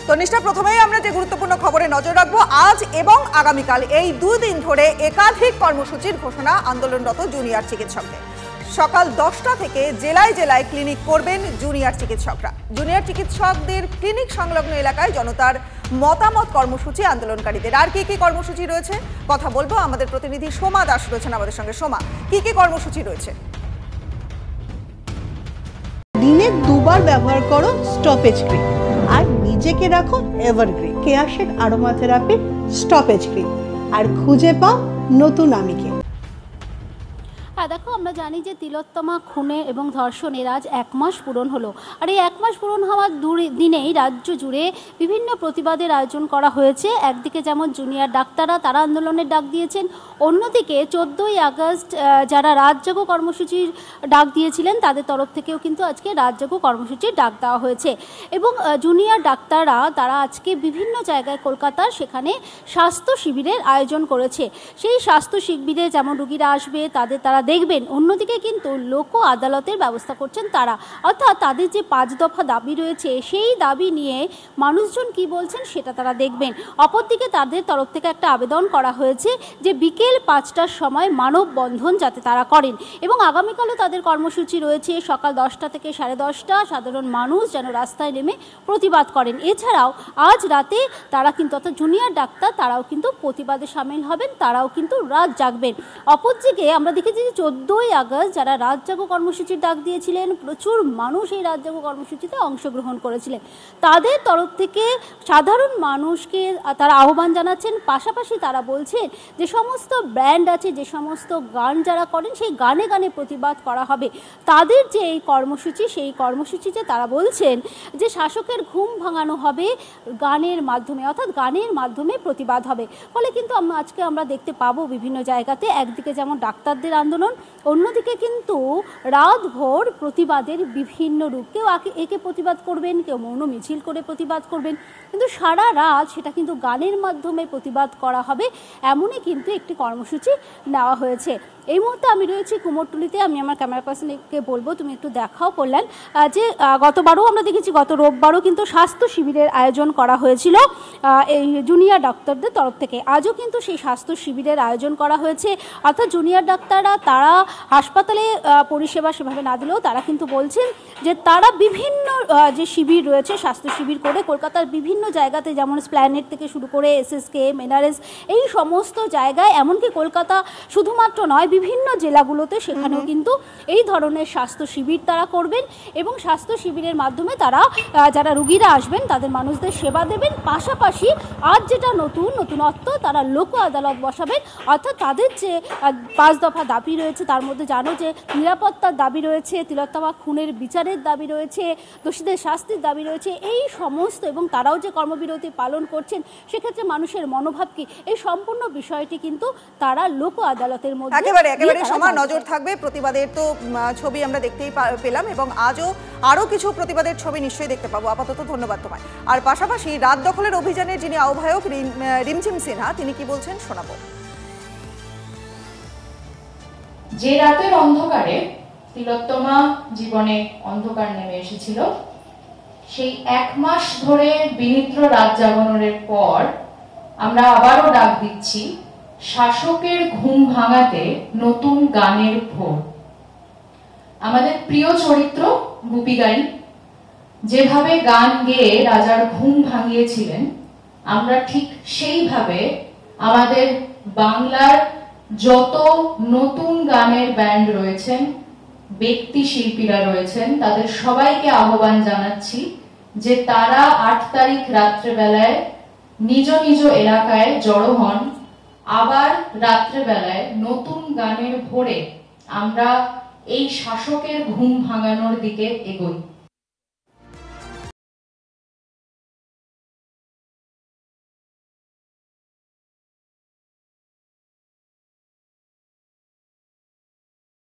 তো নিষ্ঠা, প্রথমেই আমরা যে গুরুত্বপূর্ণ খবরে নজর রাখবো, আজ এবং আগামীকাল এই 2 দিন ধরে একাধিক কর্মসূচির ঘোষণা আন্দোলনরত জুনিয়র চিকিৎসকদের। সকাল 10টা থেকে জেলায় জেলায় ক্লিনিক করবেন জুনিয়র চিকিৎসকরা। জুনিয়র চিকিৎসকদের ক্লিনিক সংলগ্ন এলাকায় জনতার মতামত কর্মসূচি আন্দোলনকারীদের। আর কি কি কর্মসূচি রয়েছে কথা বলবো, আমাদের প্রতিনিধি সোমা দাস রয়েছেন আমাদের সঙ্গে। সোমা, কি কি কর্মসূচি রয়েছে? দিনে 2 বার ব্যবহার করো স্টপেজ ক্রিম আর নিজেকে রাখো evergreen. কেয়াশেড aroma therapy stoppage cream, আর খুঁজে পাও নতুন আমিকে। হ্যাঁ দেখো, আমরা জানি যে তিলোত্তমা খুনে এবং ধর্ষণের আজ 1 মাস পূরণ হলো। আর এই 1 মাস পূরণ হওয়ার দিনেই রাজ্য জুড়ে বিভিন্ন প্রতিবাদের আয়োজন করা হয়েছে। একদিকে যেমন জুনিয়র ডাক্তাররা তারা আন্দোলনের ডাক দিয়েছেন, অন্যদিকে 14ই আগস্ট যারা রাতজাগো কর্মসূচির ডাক দিয়েছিলেন তাদের তরফ থেকেও কিন্তু আজকে রাতজাগো কর্মসূচির ডাক দেওয়া হয়েছে। এবং জুনিয়র ডাক্তাররা তারা আজকে বিভিন্ন জায়গায় কলকাতার সেখানে স্বাস্থ্য শিবিরের আয়োজন করেছে। সেই স্বাস্থ্য শিবিরে যেমন রুগীরা আসবে তারা দেখবেন, অন্যদিকে কিন্তু লোক আদালতের ব্যবস্থা করছেন তারা। অর্থাৎ তাদের যে 5 দফা দাবি রয়েছে সেই দাবি নিয়ে মানুষজন কি বলছেন সেটা তারা দেখবেন। অপরদিকে তাদের তরফ থেকে একটা আবেদন করা হয়েছে যে বিকেল 5টার সময় মানববন্ধন যাতে তারা করেন। এবং আগামীকালও তাদের কর্মসূচি রয়েছে সকাল 10টা থেকে 10:30। সাধারণ মানুষ যেন রাস্তায় নেমে প্রতিবাদ করেন। এছাড়াও আজ রাতে তারা কিন্তু, অর্থাৎ জুনিয়র ডাক্তার তারাও কিন্তু প্রতিবাদে সামিল হবেন, তারাও কিন্তু রাত জাগবেন। অপরদিকে আমরা দেখেছি যে 14ই আগস্ট যারা রাতজাগো কর্মসূচির ডাক দিয়েছিলেন, প্রচুর মানুষ এই রাতজাগো কর্মসূচিতে অংশগ্রহণ করেছিলেন। তাদের তরফ থেকে সাধারণ মানুষকে তারা আহ্বান জানাচ্ছেন। পাশাপাশি তারা বলছেন যে সমস্ত ব্র্যান্ড আছে, যে সমস্ত গান যারা করেন সেই গানে গানে প্রতিবাদ করা হবে। তাদের যে এই কর্মসূচি, সেই কর্মসূচিতে তারা বলছেন যে শাসকের ঘুম ভাঙানো হবে গানের মাধ্যমে, অর্থাৎ গানের মাধ্যমে প্রতিবাদ হবে। ফলে কিন্তু আজকে আমরা দেখতে পাবো বিভিন্ন জায়গাতে একদিকে যেমন ডাক্তারদের আন্দোলন, অন্যদিকে কিন্তু রাতভর প্রতিবাদের বিভিন্ন রূপ। কেউ একে প্রতিবাদ করবেন, কেউ মৌন মিছিল করে প্রতিবাদ করবেন, কিন্তু সারা রাত সেটা কিন্তু গানের মাধ্যমে প্রতিবাদ করা হবে, এমনই কিন্তু একটি কর্মসূচি নেওয়া হয়েছে। এই মুহূর্তে আমি রয়েছি কুমোরটুলিতে। আমি আমার ক্যামেরা পার্সনকে বলবো তুমি একটু দেখাও করলেন যে গতবারও আমরা দেখেছি, গত রোববারও কিন্তু স্বাস্থ্য শিবিরের আয়োজন করা হয়েছিল এই জুনিয়র ডাক্তারদের তরফ থেকে। আজও কিন্তু সেই স্বাস্থ্য শিবিরের আয়োজন করা হয়েছে। অর্থাৎ জুনিয়র ডাক্তাররা তারা হাসপাতালে পরিষেবা সেভাবে না দিলেও তারা কিন্তু বলছেন যে তারা বিভিন্ন যে শিবির রয়েছে, স্বাস্থ্য শিবির করে কলকাতার বিভিন্ন জায়গাতে, যেমন স্প্ল্যানেড থেকে শুরু করে SSKM, NRS, এই সমস্ত জায়গায়, এমনকি কলকাতা শুধুমাত্র নয় বিভিন্ন জেলাগুলোতে সেখানেও কিন্তু এই ধরনের স্বাস্থ্য শিবির তারা করবেন। এবং স্বাস্থ্য শিবিরের মাধ্যমে তারা যারা রুগীরা আসবেন তাদের মানুষদের সেবা দেবেন। পাশাপাশি আজ যেটা নতুনত্ব, তারা লোক আদালত বসাবেন। অর্থাৎ তাদের যে 5 দফা দাবি রয়েছে তার মধ্যে জানো যে নিরাপত্তার দাবি রয়েছে, তিলোত্তমা খুনের বিচারের দাবি রয়েছে, দোষীদের শাস্তির দাবি রয়েছে, এই সমস্ত, এবং তারাও যে কর্মবিরতি পালন করছেন সেক্ষেত্রে মানুষের মনোভাব কি, এই সম্পূর্ণ বিষয়টি কিন্তু তারা লোক আদালতের মধ্যে একেবারে সময় নজর থাকবে। প্রতিবাদের তো ছবি আমরা দেখতেই পেলাম, এবং আজও আরো কিছু প্রতিবাদের ছবি নিশ্চয়ই দেখতে পাবো। আপাতত ধন্যবাদ তোমায়। আর পাশাপাশি রাত দখলের অভিযানের যিনি আহ্বায়ক রিমঝিম সিনহা, তিনি কি বলছেন শোনাবো। যে রাতের অন্ধকারে তিলোত্তমা জীবনে অন্ধকার নেমে এসেছিল, সেই 1 মাস ধরে বিনিদ্র রাত জাগরণের পর আমরা আবারও ডাক দিচ্ছি শাসকের ঘুম ভাঙাতে নতুন গানের ভোর। আমাদের প্রিয় চরিত্র গুপিগাইন যেভাবে গান গেয়ে রাজার ঘুম ভাঙিয়েছিলেন, আমরা ঠিক সেইভাবে আমাদের বাংলার যত নতুন গানের ব্যান্ড রয়েছেন, ব্যক্তি শিল্পীরা রয়েছেন, তাদের সবাইকে আহ্বান জানাচ্ছি যে তারা 8 তারিখ রাত্রেবেলায় নিজ নিজ এলাকায় জড়ো হন। আবার রাত্রেবেলায় নতুন গানের ভোরে আমরা এই শাসকের ঘুম ভাঙানোর দিকে এগোই।